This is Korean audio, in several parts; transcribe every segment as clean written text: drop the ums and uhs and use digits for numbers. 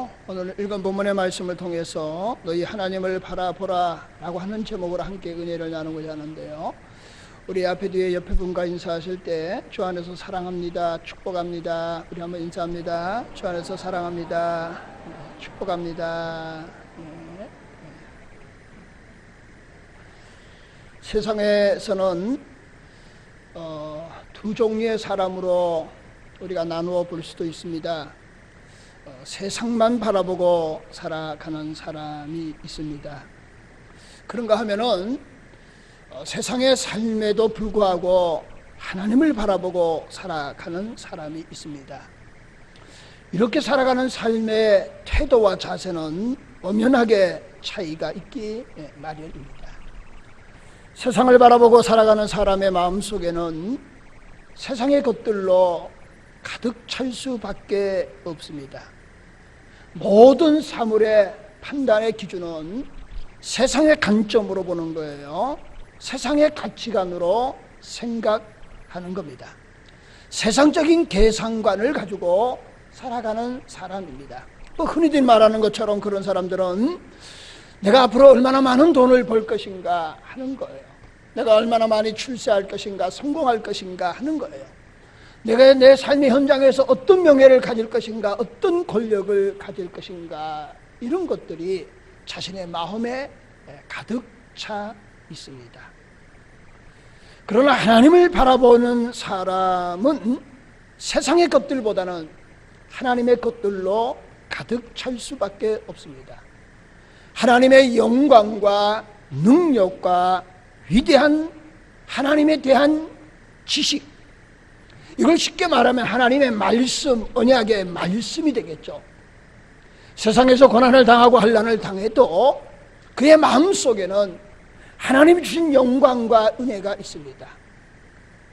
안녕하세요. 오늘 읽은 본문의 말씀을 통해서 너희 하나님을 바라보라 라고 하는 제목으로 함께 은혜를 나누고자 하는데요, 우리 앞에 뒤에 옆에 분과 인사하실 때 주 안에서 사랑합니다, 축복합니다. 우리 한번 인사합니다. 주 안에서 사랑합니다, 축복합니다. 세상에서는 두 종류의 사람으로 우리가 나누어 볼 수도 있습니다. 세상만 바라보고 살아가는 사람이 있습니다. 그런가 하면은 세상의 삶에도 불구하고 하나님을 바라보고 살아가는 사람이 있습니다. 이렇게 살아가는 삶의 태도와 자세는 엄연하게 차이가 있기 마련입니다. 세상을 바라보고 살아가는 사람의 마음속에는 세상의 것들로 가득 찰 수밖에 없습니다. 모든 사물의 판단의 기준은 세상의 관점으로 보는 거예요. 세상의 가치관으로 생각하는 겁니다. 세상적인 계산관을 가지고 살아가는 사람입니다. 또 흔히들 말하는 것처럼 그런 사람들은 내가 앞으로 얼마나 많은 돈을 벌 것인가 하는 거예요. 내가 얼마나 많이 출세할 것인가, 성공할 것인가 하는 거예요. 내가 내 삶의 현장에서 어떤 명예를 가질 것인가, 어떤 권력을 가질 것인가, 이런 것들이 자신의 마음에 가득 차 있습니다. 그러나 하나님을 바라보는 사람은 세상의 것들보다는 하나님의 것들로 가득 찰 수밖에 없습니다. 하나님의 영광과 능력과 위대한 하나님에 대한 지식, 이걸 쉽게 말하면 하나님의 말씀, 언약의 말씀이 되겠죠. 세상에서 고난을 당하고 환난을 당해도 그의 마음속에는 하나님이 주신 영광과 은혜가 있습니다.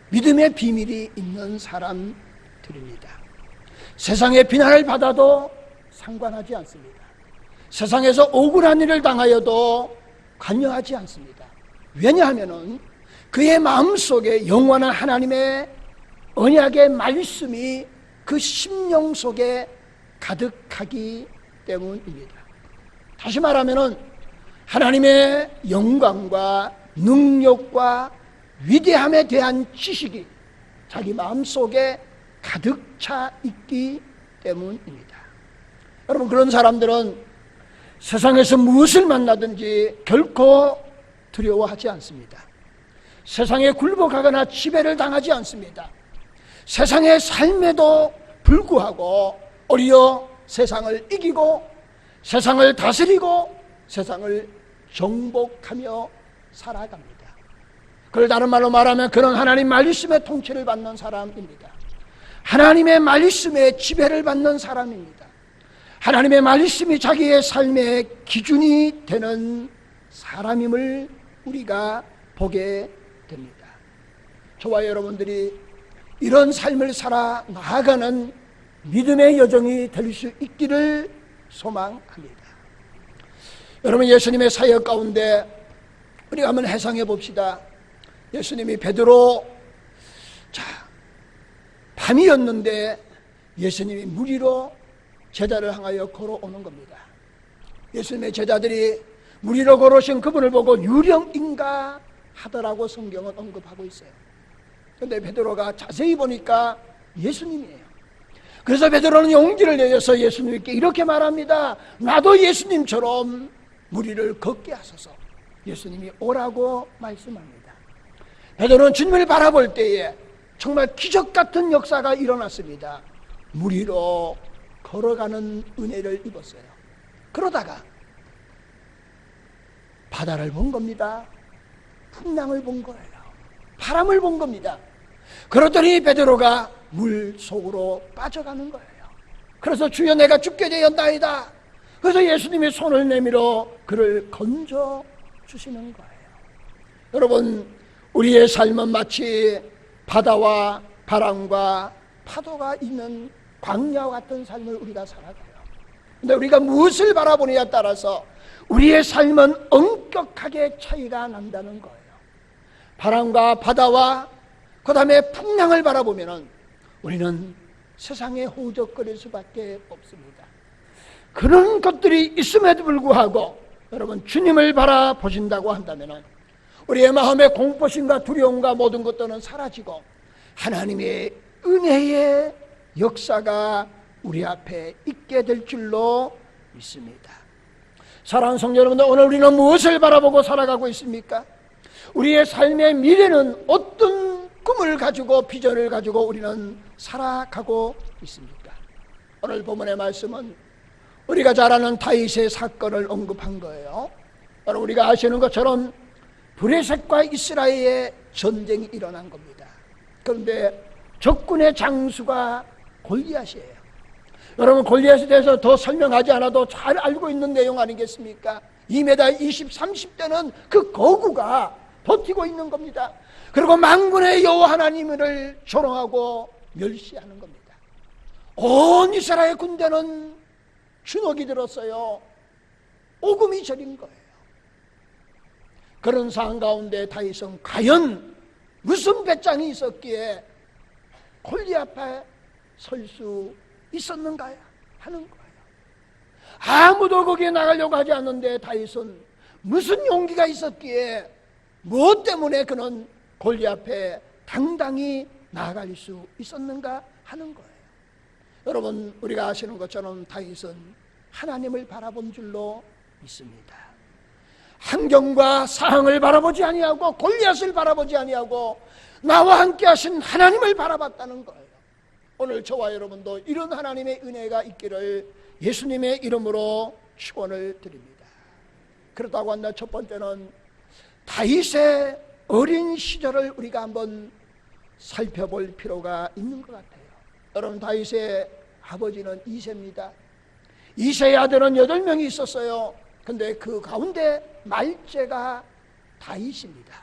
믿음의 비밀이 있는 사람들입니다. 세상의 비난을 받아도 상관하지 않습니다. 세상에서 억울한 일을 당하여도 관여하지 않습니다. 왜냐하면 그의 마음속에 영원한 하나님의 언약의 말씀이 그 심령 속에 가득하기 때문입니다. 다시 말하면 하나님의 영광과 능력과 위대함에 대한 지식이 자기 마음속에 가득 차 있기 때문입니다. 여러분, 그런 사람들은 세상에서 무엇을 만나든지 결코 두려워하지 않습니다. 세상에 굴복하거나 지배를 당하지 않습니다. 세상의 삶에도 불구하고 오히려 세상을 이기고 세상을 다스리고 세상을 정복하며 살아갑니다. 그걸 다른 말로 말하면 그런 하나님 말씀의 통치를 받는 사람입니다. 하나님의 말씀에 지배를 받는 사람입니다. 하나님의 말씀이 자기의 삶의 기준이 되는 사람임을 우리가 보게 됩니다. 저와 여러분들이 이런 삶을 살아 나아가는 믿음의 여정이 될 수 있기를 소망합니다. 여러분, 예수님의 사역 가운데 우리가 한번 해상해 봅시다. 예수님이 베드로, 밤이었는데 예수님이 물 위로 제자를 향하여 걸어오는 겁니다. 예수님의 제자들이 물 위로 걸어오신 그분을 보고 유령인가 하더라고 성경은 언급하고 있어요. 그런데 베드로가 자세히 보니까 예수님이에요. 그래서 베드로는 용기를 내서 예수님께 이렇게 말합니다. 나도 예수님처럼 물 위를 걷게 하소서. 예수님이 오라고 말씀합니다. 베드로는 주님을 바라볼 때에 정말 기적 같은 역사가 일어났습니다. 물 위로 걸어가는 은혜를 입었어요. 그러다가 바다를 본 겁니다. 풍랑을 본 거예요. 바람을 본 겁니다. 그러더니 베드로가 물 속으로 빠져가는 거예요. 그래서 주여 내가 죽게 되었나이다. 그래서 예수님이 손을 내밀어 그를 건져 주시는 거예요. 여러분, 우리의 삶은 마치 바다와 바람과 파도가 있는 광야와 같은 삶을 우리가 살아가요. 근데 우리가 무엇을 바라보느냐에 따라서 우리의 삶은 엄격하게 차이가 난다는 거예요. 바람과 바다와 그 다음에 풍랑을 바라보면 우리는 세상에 호적거릴 수밖에 없습니다. 그런 것들이 있음에도 불구하고 여러분 주님을 바라보신다고 한다면 우리의 마음의 공포심과 두려움과 모든 것들은 사라지고 하나님의 은혜의 역사가 우리 앞에 있게 될 줄로 믿습니다. 사랑하는 성도 여러분들, 오늘 우리는 무엇을 바라보고 살아가고 있습니까? 우리의 삶의 미래는 어떤 꿈을 가지고 비전을 가지고 우리는 살아가고 있습니까? 오늘 본문의 말씀은 우리가 잘 아는 다윗의 사건을 언급한 거예요. 여러분, 우리가 아시는 것처럼 브레셋과 이스라엘의 전쟁이 일어난 겁니다. 그런데 적군의 장수가 골리앗이에요. 여러분, 골리앗에 대해서 더 설명하지 않아도 잘 알고 있는 내용 아니겠습니까? 2m 20, 30대는 그 거구가 버티고 있는 겁니다. 그리고 만군의 여호와 하나님을 조롱하고 멸시하는 겁니다. 온 이스라엘 군대는 주눅이 들었어요. 오금이 저린 거예요. 그런 상황 가운데 다윗은 과연 무슨 배짱이 있었기에 골리앗 앞에 설 수 있었는가요? 하는 거예요. 아무도 거기에 나가려고 하지 않는데 다윗은 무슨 용기가 있었기에 무엇 때문에 그는 골리앗 앞에 당당히 나아갈 수 있었는가 하는 거예요. 여러분, 우리가 아시는 것처럼 다윗은 하나님을 바라본 줄로 믿습니다. 환경과 상황을 바라보지 아니하고 골리앗을 바라보지 아니하고 나와 함께 하신 하나님을 바라봤다는 거예요. 오늘 저와 여러분도 이런 하나님의 은혜가 있기를 예수님의 이름으로 축원을 드립니다. 그렇다고 한다. 첫 번째는 다윗의 어린 시절을 우리가 한번 살펴볼 필요가 있는 것 같아요. 여러분, 다윗의 아버지는 이새입니다. 이새의 아들은 8명이 있었어요. 근데 그 가운데 말째가 다윗입니다.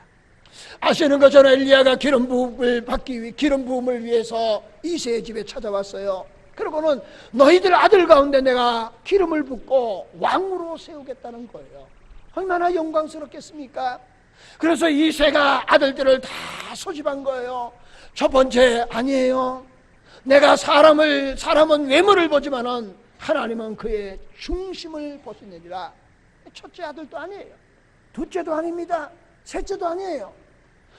아시는 것처럼 엘리야가 기름 부음을 위해서 이새의 집에 찾아왔어요. 그러고는 너희들 아들 가운데 내가 기름을 붓고 왕으로 세우겠다는 거예요. 얼마나 영광스럽겠습니까? 그래서 이새가 아들들을 다 소집한 거예요. 첫 번째, 아니에요. 내가 사람은 외모를 보지만은 하나님은 그의 중심을 보시느니라. 첫째 아들도 아니에요. 둘째도 아닙니다. 셋째도 아니에요.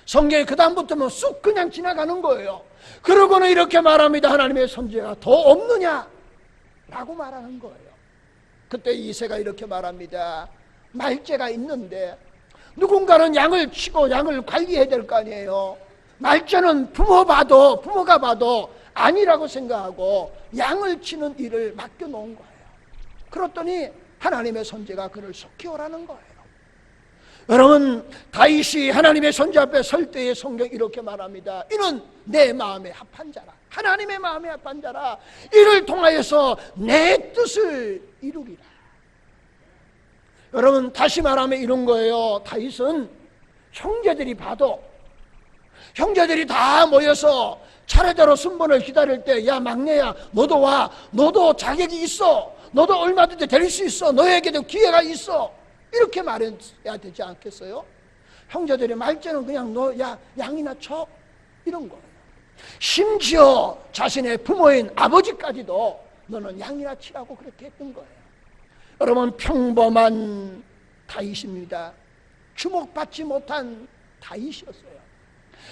성경에 그 다음부터는 쑥 그냥 지나가는 거예요. 그러고는 이렇게 말합니다. 하나님의 선지자가 더 없느냐? 라고 말하는 거예요. 그때 이새가 이렇게 말합니다. 말째가 있는데 누군가는 양을 치고 양을 관리해야 될 거 아니에요. 말째는 부모가 봐도 아니라고 생각하고 양을 치는 일을 맡겨놓은 거예요. 그랬더니 하나님의 선지자가 그를 속히 오라는 거예요. 여러분, 다윗이 하나님의 선지자 앞에 설 때의 성경 이렇게 말합니다. 이는 내 마음에 합한 자라. 하나님의 마음에 합한 자라. 이를 통하여서 내 뜻을 이루리라. 여러분, 다시 말하면 이런 거예요. 다윗은 형제들이 다 모여서 차례대로 순번을 기다릴 때, 야 막내야 너도 와. 너도 자격이 있어. 너도 얼마든지 될 수 있어. 너에게도 기회가 있어. 이렇게 말해야 되지 않겠어요? 형제들이 말째는 그냥 너 양이나 쳐. 이런 거예요. 심지어 자신의 부모인 아버지까지도 너는 양이나 치라고 그렇게 했던 거예요. 여러분, 평범한 다윗입니다. 주목받지 못한 다윗이었어요.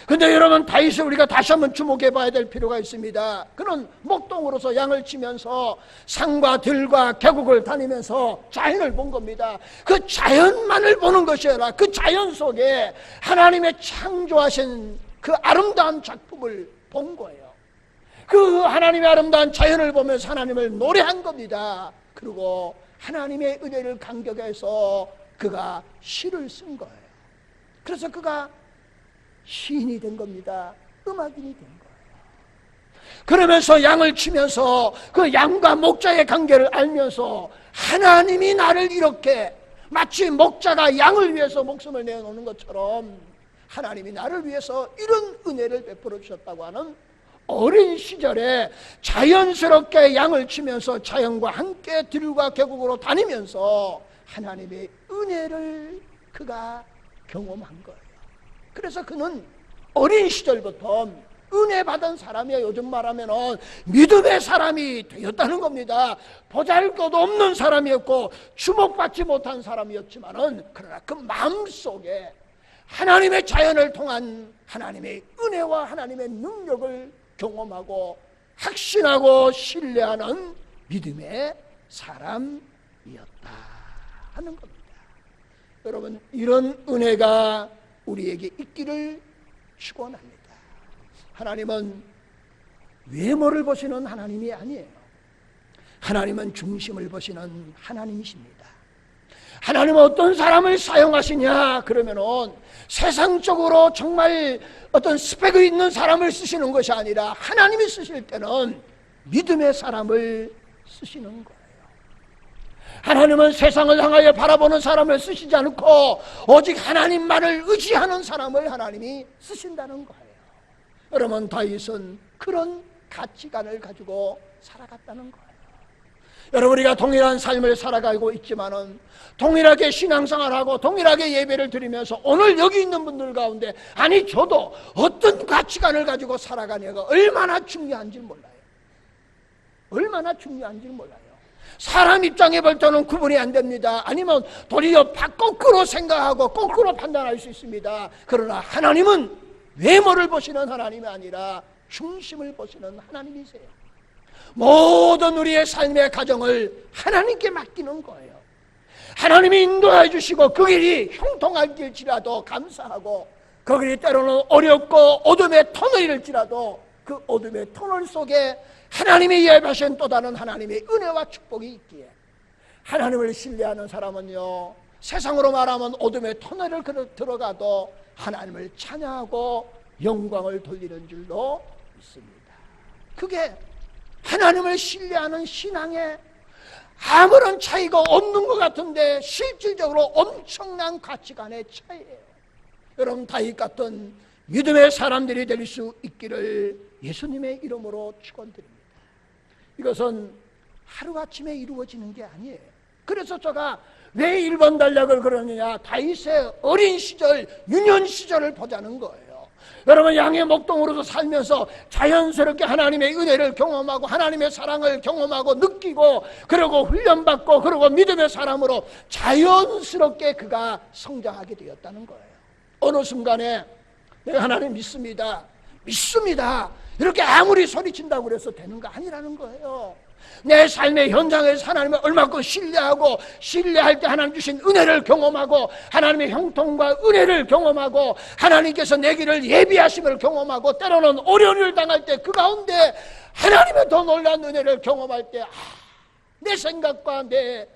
근데 여러분, 다윗을 우리가 다시 한번 주목해 봐야 될 필요가 있습니다. 그는 목동으로서 양을 치면서 산과 들과 계곡을 다니면서 자연을 본 겁니다. 그 자연만을 보는 것이 아니라 그 자연 속에 하나님의 창조하신 그 아름다운 작품을 본 거예요. 그 하나님의 아름다운 자연을 보면서 하나님을 노래한 겁니다. 그리고 하나님의 은혜를 감격해서 그가 시를 쓴 거예요. 그래서 그가 시인이 된 겁니다. 음악인이 된 거예요. 그러면서 양을 치면서 그 양과 목자의 관계를 알면서 하나님이 나를 이렇게 마치 목자가 양을 위해서 목숨을 내어놓는 것처럼 하나님이 나를 위해서 이런 은혜를 베풀어 주셨다고 하는 어린 시절에 자연스럽게 양을 치면서 자연과 함께 들과 계곡으로 다니면서 하나님의 은혜를 그가 경험한 거예요. 그래서 그는 어린 시절부터 은혜 받은 사람이야. 요즘 말하면은 믿음의 사람이 되었다는 겁니다. 보잘것 없는 사람이었고 주목받지 못한 사람이었지만은 그러나 그 마음속에 하나님의 자연을 통한 하나님의 은혜와 하나님의 능력을 경험하고 확신하고 신뢰하는 믿음의 사람이었다 하는 겁니다. 여러분, 이런 은혜가 우리에게 있기를 축원합니다. 하나님은 외모를 보시는 하나님이 아니에요. 하나님은 중심을 보시는 하나님이십니다. 하나님은 어떤 사람을 사용하시냐 그러면은 세상적으로 정말 어떤 스펙이 있는 사람을 쓰시는 것이 아니라 하나님이 쓰실 때는 믿음의 사람을 쓰시는 거예요. 하나님은 세상을 향하여 바라보는 사람을 쓰시지 않고 오직 하나님만을 의지하는 사람을 하나님이 쓰신다는 거예요. 여러분, 다윗은 그런 가치관을 가지고 살아갔다는 거예요. 여러분, 우리가 동일한 삶을 살아가고 있지만은 동일하게 신앙생활을 하고 동일하게 예배를 드리면서 오늘 여기 있는 분들 가운데 아니 저도 어떤 가치관을 가지고 살아가냐가 얼마나 중요한지 몰라요. 얼마나 중요한지 몰라요. 사람 입장에 볼 때는 구분이 안 됩니다. 아니면 도리어 거꾸로 생각하고 거꾸로 판단할 수 있습니다. 그러나 하나님은 외모를 보시는 하나님이 아니라 중심을 보시는 하나님이세요. 모든 우리의 삶의 가정을 하나님께 맡기는 거예요. 하나님이 인도해 주시고 그 길이 형통할지라도 감사하고 그 길이 때로는 어렵고 어둠의 터널일지라도 그 어둠의 터널 속에 하나님이 예비하신 또 다른 하나님의 은혜와 축복이 있기에 하나님을 신뢰하는 사람은요, 세상으로 말하면 어둠의 터널을 들어가도 하나님을 찬양하고 영광을 돌리는 줄로 믿습니다. 그게 하나님을 신뢰하는 신앙에 아무런 차이가 없는 것 같은데 실질적으로 엄청난 가치관의 차이예요. 여러분, 다윗 같은 믿음의 사람들이 될 수 있기를 예수님의 이름으로 축원드립니다. 이것은 하루아침에 이루어지는 게 아니에요. 그래서 제가 왜 1번 단락을 그러느냐, 다윗의 어린 시절, 유년 시절을 보자는 거예요. 여러분, 양의 목동으로서 살면서 자연스럽게 하나님의 은혜를 경험하고 하나님의 사랑을 경험하고 느끼고 그리고 훈련받고 그리고 믿음의 사람으로 자연스럽게 그가 성장하게 되었다는 거예요. 어느 순간에 내가 하나님 믿습니다, 믿습니다, 이렇게 아무리 소리친다고 그래서 되는 거 아니라는 거예요. 내 삶의 현장에서 하나님을 얼마큼 신뢰하고 신뢰할 때 하나님 주신 은혜를 경험하고 하나님의 형통과 은혜를 경험하고 하나님께서 내 길을 예비하심을 경험하고 때로는 어려운 일을 당할 때 그 가운데 하나님의 더 놀라운 은혜를 경험할 때 내 생각과 내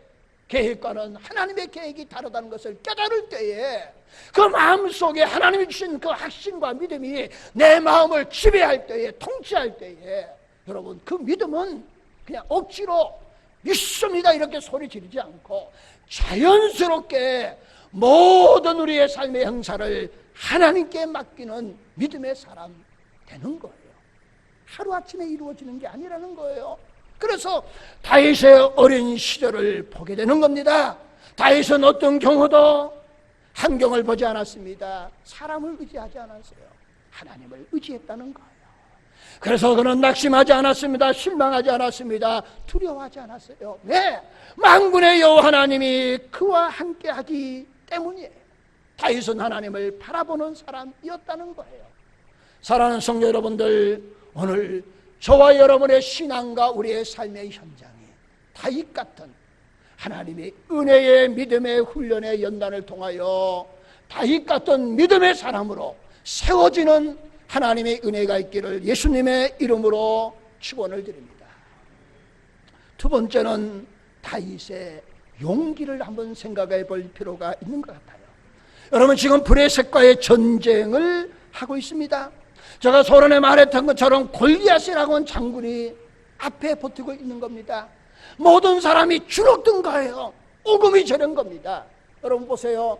계획과는 하나님의 계획이 다르다는 것을 깨달을 때에 그 마음속에 하나님이 주신 그 확신과 믿음이 내 마음을 지배할 때에, 통치할 때에 여러분, 그 믿음은 그냥 억지로 믿습니다 이렇게 소리 지르지 않고 자연스럽게 모든 우리의 삶의 행사를 하나님께 맡기는 믿음의 사람 되는 거예요. 하루아침에 이루어지는 게 아니라는 거예요. 그래서 다윗의 어린 시절을 보게 되는 겁니다. 다윗은 어떤 경우도 환경을 보지 않았습니다. 사람을 의지하지 않았어요. 하나님을 의지했다는 거예요. 그래서 그는 낙심하지 않았습니다. 실망하지 않았습니다. 두려워하지 않았어요. 왜? 만군의 여호와 하나님이 그와 함께하기 때문이에요. 다윗은 하나님을 바라보는 사람이었다는 거예요. 사랑하는 성도 여러분들, 오늘 저와 여러분의 신앙과 우리의 삶의 현장에 다윗 같은 하나님의 은혜의 믿음의 훈련의 연단을 통하여 다윗 같은 믿음의 사람으로 세워지는 하나님의 은혜가 있기를 예수님의 이름으로 축원을 드립니다. 두 번째는 다윗의 용기를 한번 생각해 볼 필요가 있는 것 같아요. 여러분, 지금 브레셋과의 전쟁을 하고 있습니다. 제가 소론에 말했던 것처럼 골리앗이라고 하는 장군이 앞에 버티고 있는 겁니다. 모든 사람이 주눅든 거예요. 오금이 저런 겁니다. 여러분 보세요.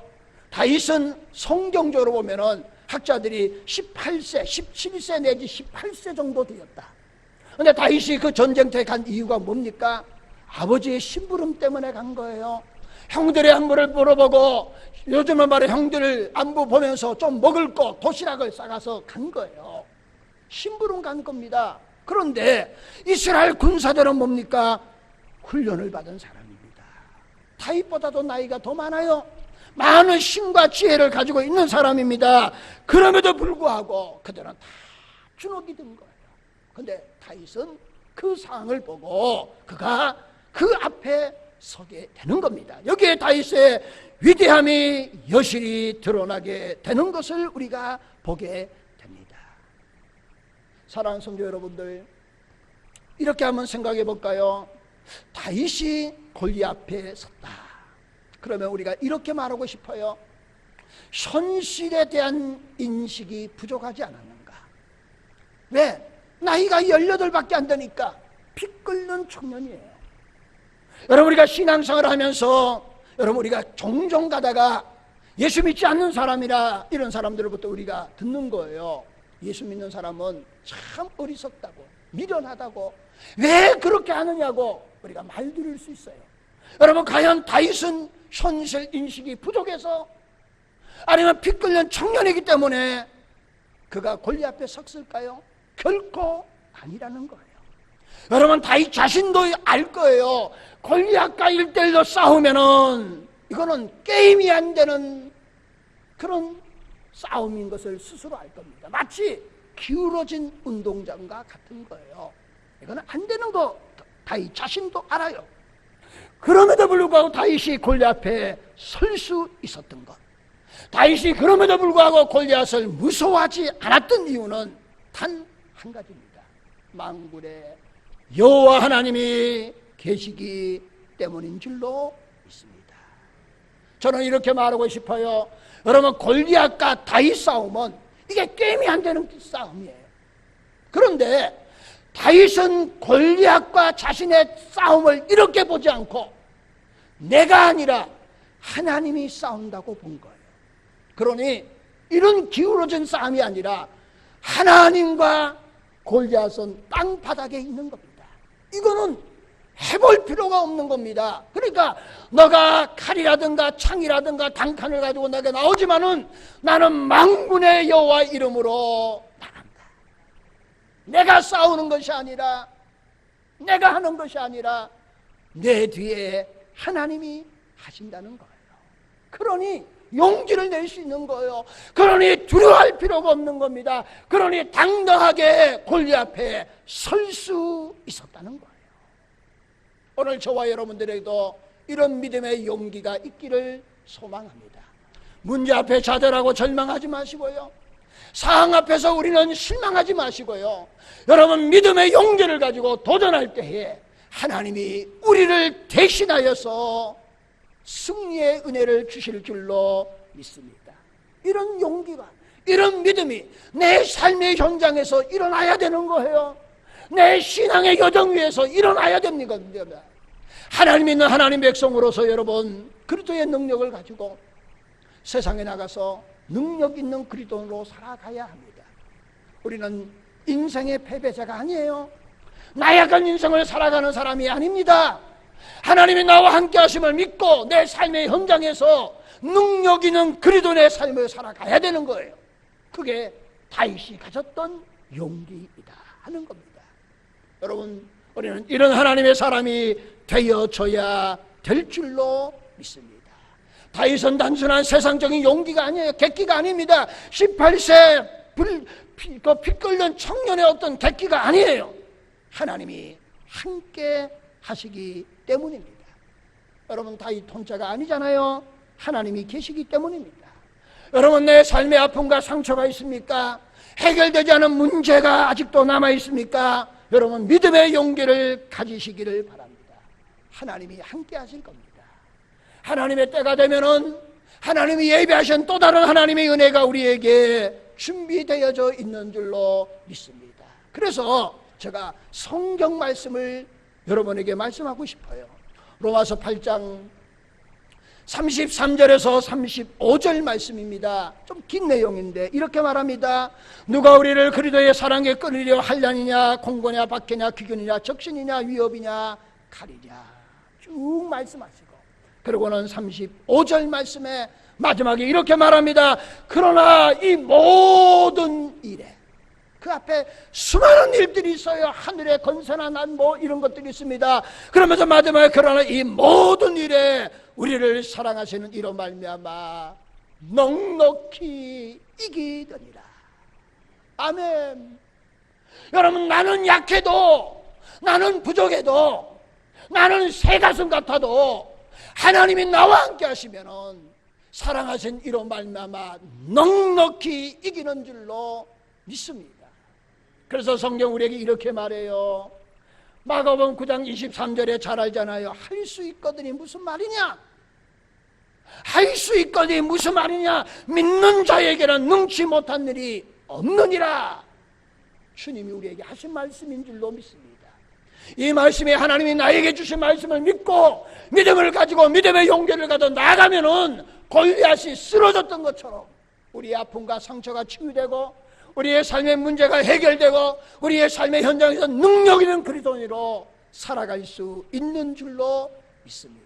다윗은 성경적으로 보면은 학자들이 18세, 17세 내지 18세 정도 되었다. 그런데 다윗이 그 전쟁터에 간 이유가 뭡니까? 아버지의 심부름 때문에 간 거예요. 형들의 안부를 물어보고 요즘은 말해 형들 안부 보면서 좀 먹을 거 도시락을 싸가서 간 거예요. 심부름 간 겁니다. 그런데 이스라엘 군사들은 뭡니까? 훈련을 받은 사람입니다. 다윗보다도 나이가 더 많아요. 많은 힘과 지혜를 가지고 있는 사람입니다. 그럼에도 불구하고 그들은 다 주눅이 든 거예요. 그런데 다윗은 그 상황을 보고 그가 그 앞에 서게 되는 겁니다. 여기에 다윗의 위대함이 여실히 드러나게 되는 것을 우리가 보게 됩니다. 사랑하는 성도 여러분들, 이렇게 한번 생각해 볼까요? 다윗이 골리앗 앞에 섰다. 그러면 우리가 이렇게 말하고 싶어요. 현실에 대한 인식이 부족하지 않았는가? 왜? 나이가 18밖에 안 되니까 피 끓는 청년이에요. 여러분, 우리가 신앙생활을 하면서 여러분, 우리가 종종 가다가 예수 믿지 않는 사람이라 이런 사람들로부터 우리가 듣는 거예요. 예수 믿는 사람은 참 어리석다고, 미련하다고, 왜 그렇게 하느냐고 우리가 말 들을 수 있어요. 여러분, 과연 다윗은 현실 인식이 부족해서, 아니면 피 끓는 청년이기 때문에 그가 골리앗 앞에 섰을까요? 결코 아니라는 거예요. 여러분, 다윗 자신도 알 거예요. 골리앗과 1대1로 싸우면은 이거는 게임이 안 되는 그런 싸움인 것을 스스로 알 겁니다. 마치 기울어진 운동장과 같은 거예요. 이거는 안 되는 거 다윗 자신도 알아요. 그럼에도 불구하고 다윗이 골리앗 앞에 설 수 있었던 것, 다윗이 그럼에도 불구하고 골리앗을 무서워하지 않았던 이유는 단 한 가지입니다. 만군의 여호와 하나님이 계시기 때문인 줄로 믿습니다. 저는 이렇게 말하고 싶어요. 여러분, 골리앗과 다윗 싸움은 이게 게임이 안 되는 싸움이에요. 그런데 다윗은 골리앗과 자신의 싸움을 이렇게 보지 않고 내가 아니라 하나님이 싸운다고 본 거예요. 그러니 이런 기울어진 싸움이 아니라 하나님과 골리앗은 땅바닥에 있는 겁니다. 이거는 해볼 필요가 없는 겁니다. 그러니까 너가 칼이라든가 창이라든가 단칸을 가지고 내게 나오지만은 나는 만군의 여호와 이름으로 나간다. 내가 싸우는 것이 아니라, 내가 하는 것이 아니라 내 뒤에 하나님이 하신다는 거예요. 그러니 용기를 낼 수 있는 거예요. 그러니 두려워할 필요가 없는 겁니다. 그러니 당당하게 골리앗 앞에 설 수 있었다는 거예요. 오늘 저와 여러분들에게도 이런 믿음의 용기가 있기를 소망합니다. 문제 앞에 좌절하고 절망하지 마시고요, 상황 앞에서 우리는 실망하지 마시고요, 여러분, 믿음의 용기를 가지고 도전할 때에 하나님이 우리를 대신하여서 승리의 은혜를 주실 줄로 믿습니다. 이런 용기가, 이런 믿음이 내 삶의 현장에서 일어나야 되는 거예요. 내 신앙의 여정 위에서 일어나야 됩니다. 하나님 있는 하나님 백성으로서 여러분, 그리스도의 능력을 가지고 세상에 나가서 능력 있는 그리스도인으로 살아가야 합니다. 우리는 인생의 패배자가 아니에요. 나약한 인생을 살아가는 사람이 아닙니다. 하나님이 나와 함께 하심을 믿고 내 삶의 현장에서 능력 있는 그리스도의 삶을 살아가야 되는 거예요. 그게 다윗이 가졌던 용기이다 하는 겁니다. 여러분, 우리는 이런 하나님의 사람이 되어져야 될 줄로 믿습니다. 다윗은 단순한 세상적인 용기가 아니에요. 객기가 아닙니다. 18세 피 끓는 청년의 어떤 객기가 아니에요. 하나님이 함께 하시기 때문입니다. 여러분, 다윗 혼자가 아니잖아요. 하나님이 계시기 때문입니다. 여러분, 내 삶의 아픔과 상처가 있습니까? 해결되지 않은 문제가 아직도 남아 있습니까? 여러분, 믿음의 용기를 가지시기를 바랍니다. 하나님이 함께 하실 겁니다. 하나님의 때가 되면은 하나님이 예비하신 또 다른 하나님의 은혜가 우리에게 준비되어져 있는 줄로 믿습니다. 그래서 제가 성경 말씀을 여러분에게 말씀하고 싶어요. 로마서 8장 33절에서 35절 말씀입니다. 좀 긴 내용인데 이렇게 말합니다. 누가 우리를 그리스도의 사랑에 끌으려 한량이냐 공고냐 박해냐 귀견이냐 적신이냐 위협이냐 칼이냐 쭉 말씀하시고, 그리고는 35절 말씀에 마지막에 이렇게 말합니다. 그러나 이 모든 일에 그 앞에 수많은 일들이 있어요. 하늘의 건설나 난 뭐 이런 것들이 있습니다. 그러면서 마지막에 그러나 이 모든 일에 우리를 사랑하시는 이로 말미암아 넉넉히 이기더니라. 아멘. 여러분, 나는 약해도, 나는 부족해도, 나는 새가슴 같아도 하나님이 나와 함께 하시면은 사랑하신 이로 말미암아 넉넉히 이기는 줄로 믿습니다. 그래서 성경 우리에게 이렇게 말해요. 마가복음 9장 23절에 잘 알잖아요. 할 수 있거든이 무슨 말이냐? 할 수 있거든이 무슨 말이냐? 믿는 자에게는 능치 못한 일이 없느니라. 주님이 우리에게 하신 말씀인 줄로 믿습니다. 이 말씀이 하나님이 나에게 주신 말씀을 믿고 믿음을 가지고 믿음의 용기를 가져 나아가면은 골리앗이 쓰러졌던 것처럼 우리의 아픔과 상처가 치유되고 우리의 삶의 문제가 해결되고 우리의 삶의 현장에서 능력 있는 그리스도인으로 살아갈 수 있는 줄로 믿습니다.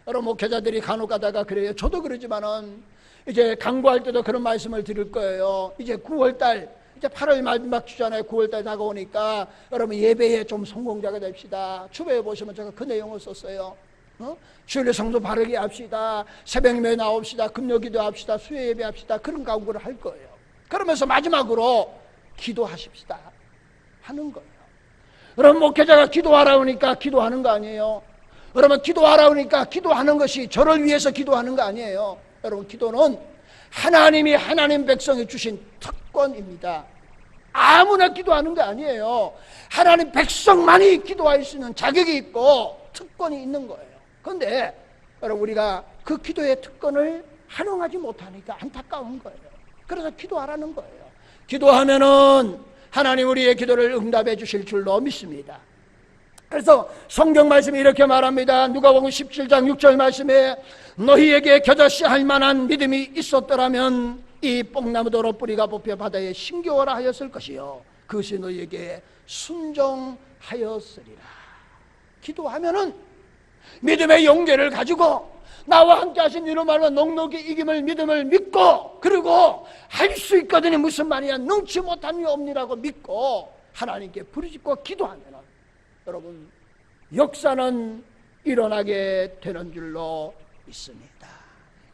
여러분, 목회자들이 간혹 가다가 그래요. 저도 그러지만은 이제 강구할 때도 그런 말씀을 드릴 거예요. 이제 9월달, 이제 8월 마지막 주잖아요. 9월달 다가오니까 여러분 예배에 좀 성공자가 됩시다. 주배에 보시면 제가 그 내용을 썼어요. 주일에 성도 바르게 합시다. 새벽 예배 나옵시다. 금요기도 합시다. 수요 예배 합시다. 그런 강구를 할 거예요. 그러면서 마지막으로 기도하십시다 하는 거예요. 여러분, 목회자가 기도하라 오니까 기도하는 거 아니에요. 여러분, 기도하라 오니까 기도하는 것이 저를 위해서 기도하는 거 아니에요. 여러분, 기도는 하나님이 하나님 백성이 주신 특권입니다. 아무나 기도하는 거 아니에요. 하나님 백성만이 기도할 수 있는 자격이 있고 특권이 있는 거예요. 그런데 여러분, 우리가 그 기도의 특권을 활용하지 못하니까 안타까운 거예요. 그래서 기도하라는 거예요. 기도하면은 하나님 우리의 기도를 응답해 주실 줄로 믿습니다. 그래서 성경 말씀이 이렇게 말합니다. 누가복음 17장 6절 말씀에 너희에게 겨자씨 할 만한 믿음이 있었더라면 이 뽕나무도로 뿌리가 뽑혀 바다에 신겨오라 하였을 것이요 그것이 너희에게 순종하였으리라. 기도하면은 믿음의 용기를 가지고 나와 함께 하신 이로 말로 넉넉히 이김을 믿음을 믿고, 그리고 할 수 있거든요. 무슨 말이야? 능치 못한 일 없니라고 믿고 하나님께 부르짖고 기도하면 여러분 역사는 일어나게 되는 줄로 믿습니다.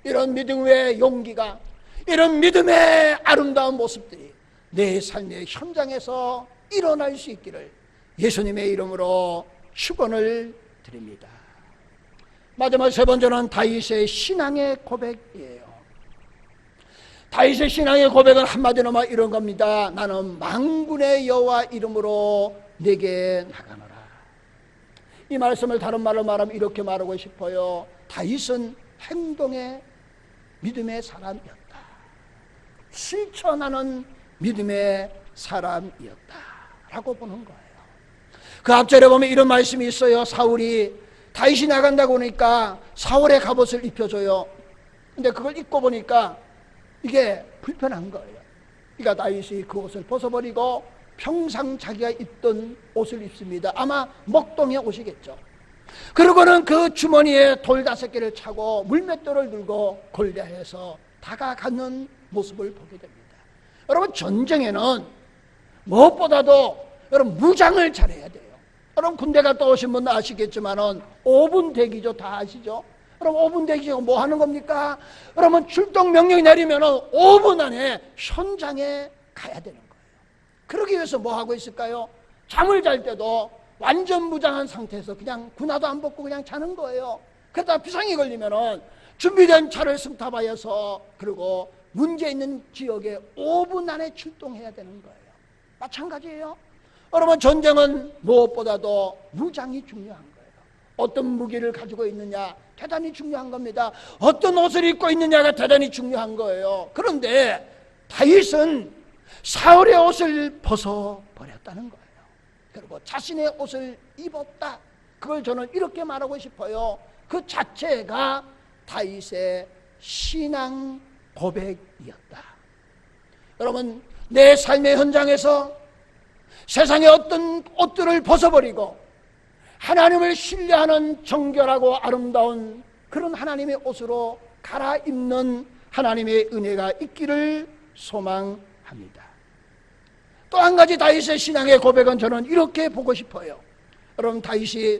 이런 믿음의 용기가, 이런 믿음의 아름다운 모습들이 내 삶의 현장에서 일어날 수 있기를 예수님의 이름으로 축원을 드립니다. 마지막 세 번째는 다윗의 신앙의 고백이에요. 다윗의 신앙의 고백은 한마디로 말 이런 겁니다. 나는 만군의 여호와 이름으로 내게 나가노라. 이 말씀을 다른 말로 말하면 이렇게 말하고 싶어요. 다윗은 행동의 믿음의 사람이었다. 실천하는 믿음의 사람이었다 라고 보는 거예요. 그 앞절에 보면 이런 말씀이 있어요. 사울이 다윗이 나간다고 하니까 사울의 갑옷을 입혀줘요. 근데 그걸 입고 보니까 이게 불편한 거예요. 그러니까 다윗이 그 옷을 벗어버리고 평상 자기가 입던 옷을 입습니다. 아마 먹동의 옷이겠죠. 그러고는 그 주머니에 돌 5개를 차고 물맷돌을 들고 골리앗에서 다가가는 모습을 보게 됩니다. 여러분, 전쟁에는 무엇보다도 여러분 무장을 잘해야 돼요. 여러분, 군대 갔다 오신 분도 아시겠지만은 5분 대기죠. 다 아시죠? 여러분, 5분 대기죠. 뭐 하는 겁니까? 여러분, 출동 명령이 내리면은 5분 안에 현장에 가야 되는 거예요. 그러기 위해서 뭐 하고 있을까요? 잠을 잘 때도 완전 무장한 상태에서 그냥 군화도 안 벗고 그냥 자는 거예요. 그러다 비상이 걸리면은 준비된 차를 승탑하여서 그리고 문제 있는 지역에 5분 안에 출동해야 되는 거예요. 마찬가지예요. 여러분, 전쟁은 무엇보다도 무장이 중요한 거예요. 어떤 무기를 가지고 있느냐 대단히 중요한 겁니다. 어떤 옷을 입고 있느냐가 대단히 중요한 거예요. 그런데 다윗은 사울의 옷을 벗어버렸다는 거예요. 그리고 자신의 옷을 입었다. 그걸 저는 이렇게 말하고 싶어요. 그 자체가 다윗의 신앙 고백이었다. 여러분, 내 삶의 현장에서 세상의 어떤 옷들을 벗어버리고 하나님을 신뢰하는 정결하고 아름다운 그런 하나님의 옷으로 갈아입는 하나님의 은혜가 있기를 소망합니다. 또 한 가지 다윗의 신앙의 고백은 저는 이렇게 보고 싶어요. 여러분, 다윗이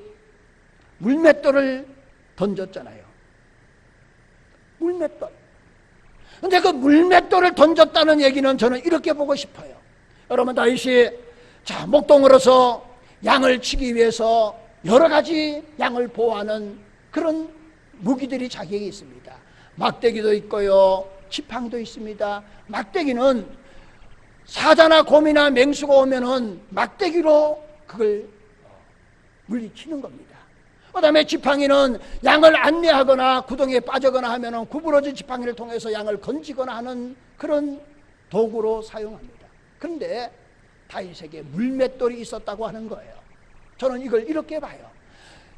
물맷돌을 던졌잖아요. 물맷돌. 근데 그 물맷돌을 던졌다는 얘기는 저는 이렇게 보고 싶어요. 여러분, 다윗이 목동으로서 양을 치기 위해서 여러 가지 양을 보호하는 그런 무기들이 자기에게 있습니다. 막대기도 있고요, 지팡이도 있습니다. 막대기는 사자나 곰이나 맹수가 오면은 막대기로 그걸 물리치는 겁니다. 그 다음에 지팡이는 양을 안내하거나 구덩이에 빠져거나 하면은 구부러진 지팡이를 통해서 양을 건지거나 하는 그런 도구로 사용합니다. 그런데 다윗에게 물맷돌이 있었다고 하는 거예요. 저는 이걸 이렇게 봐요.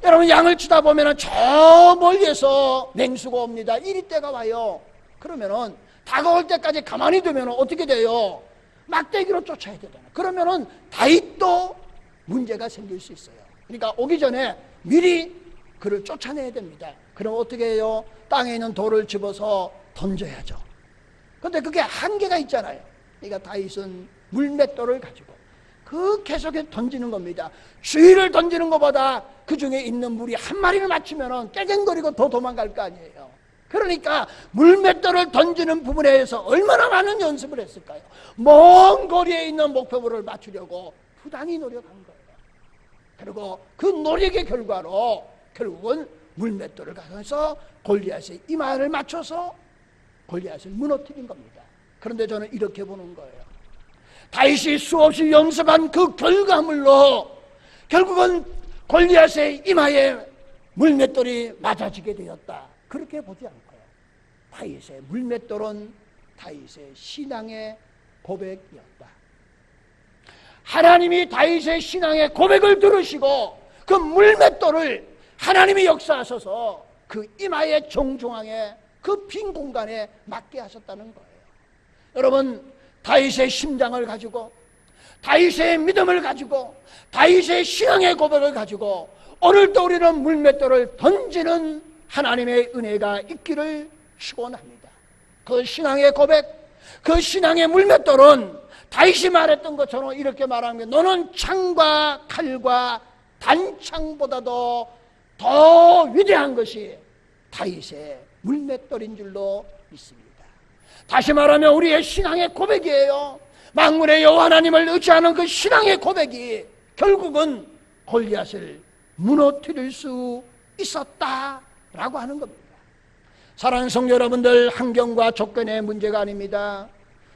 여러분, 양을 치다 보면은 저 멀리에서 맹수가 옵니다. 이리때가 와요. 그러면은 다가올 때까지 가만히 두면은 어떻게 돼요? 막대기로 쫓아야 되잖아요. 그러면은 다윗도 문제가 생길 수 있어요. 그러니까 오기 전에 미리 그를 쫓아내야 됩니다. 그럼 어떻게 해요? 땅에 있는 돌을 집어서 던져야죠. 그런데 그게 한계가 있잖아요. 그러니까 다윗은 물맷돌을 가지고 그 계속해서 던지는 겁니다. 주위를 던지는 것보다 그 중에 있는 물이 한 마리를 맞추면 깨갱거리고 더 도망갈 거 아니에요. 그러니까 물맷돌을 던지는 부분에 대해서 얼마나 많은 연습을 했을까요? 먼 거리에 있는 목표물을 맞추려고 부단히 노력한 거예요. 그리고 그 노력의 결과로 결국은 물맷돌을 가져서 골리앗의 이마를 맞춰서 골리앗을 무너뜨린 겁니다. 그런데 저는 이렇게 보는 거예요. 다윗이 수없이 연습한 그 결과물로 결국은 골리앗의 이마에 물맷돌이 맞아지게 되었다. 그렇게 보지 않고요. 다윗의 물맷돌은 다윗의 신앙의 고백이었다. 하나님이 다윗의 신앙의 고백을 들으시고 그 물맷돌을 하나님이 역사하셔서 그 이마의 정중앙에 그 빈 공간에 맞게 하셨다는 거예요. 여러분, 다윗의 심장을 가지고 다윗의 믿음을 가지고 다윗의 신앙의 고백을 가지고 오늘도 우리는 물맷돌을 던지는 하나님의 은혜가 있기를 축원합니다. 그 신앙의 고백, 그 신앙의 물맷돌은 다윗이 말했던 것처럼 이렇게 말하면 너는 창과 칼과 단창보다도 더 위대한 것이 다윗의 물맷돌인 줄로 믿습니다. 다시 말하면 우리의 신앙의 고백이에요. 만군의 여호와 하나님을 의지하는 그 신앙의 고백이 결국은 골리앗을 무너뜨릴 수 있었다라고 하는 겁니다. 사랑하는 성도 여러분들, 환경과 조건의 문제가 아닙니다.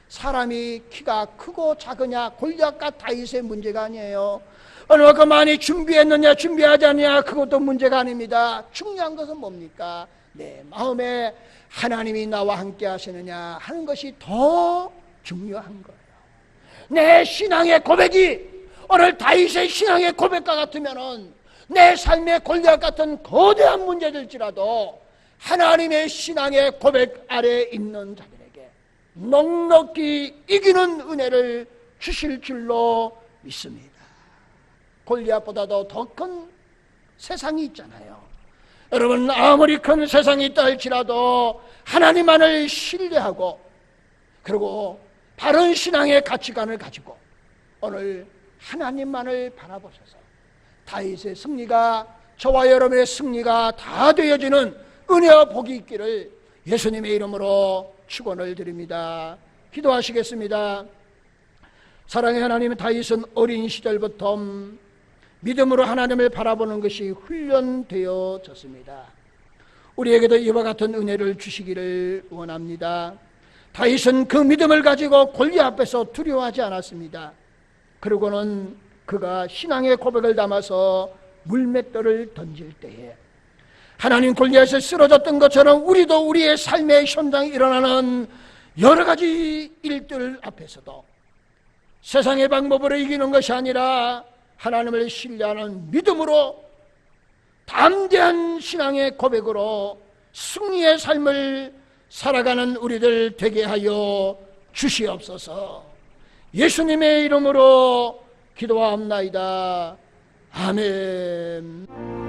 사람이 키가 크고 작으냐, 골리앗과 다윗의 문제가 아니에요. 얼마큼 많이 준비했느냐, 준비하지 않느냐, 그것도 문제가 아닙니다. 중요한 것은 뭡니까? 내 마음에 하나님이 나와 함께 하시느냐 하는 것이 더 중요한 거예요. 내 신앙의 고백이 오늘 다윗의 신앙의 고백과 같으면은 내 삶의 골리앗 같은 거대한 문제들지라도 하나님의 신앙의 고백 아래에 있는 자들에게 넉넉히 이기는 은혜를 주실 줄로 믿습니다. 골리앗보다도 더 큰 세상이 있잖아요. 여러분, 아무리 큰 세상이 있다 할지라도 하나님만을 신뢰하고 그리고 바른 신앙의 가치관을 가지고 오늘 하나님만을 바라보셔서 다윗의 승리가 저와 여러분의 승리가 다 되어지는 은혜와 복이 있기를 예수님의 이름으로 축원을 드립니다. 기도하시겠습니다. 사랑의 하나님, 다윗은 어린 시절부터 믿음으로 하나님을 바라보는 것이 훈련되어졌습니다. 우리에게도 이와 같은 은혜를 주시기를 원합니다. 다윗은 그 믿음을 가지고 골리앗 앞에서 두려워하지 않았습니다. 그리고는 그가 신앙의 고백을 담아서 물맷돌을 던질 때에 하나님 골리앗이 쓰러졌던 것처럼 우리도 우리의 삶의 현장에 일어나는 여러 가지 일들 앞에서도 세상의 방법으로 이기는 것이 아니라 하나님을 신뢰하는 믿음으로 담대한 신앙의 고백으로 승리의 삶을 살아가는 우리들 되게 하여 주시옵소서. 예수님의 이름으로 기도하옵나이다. 아멘.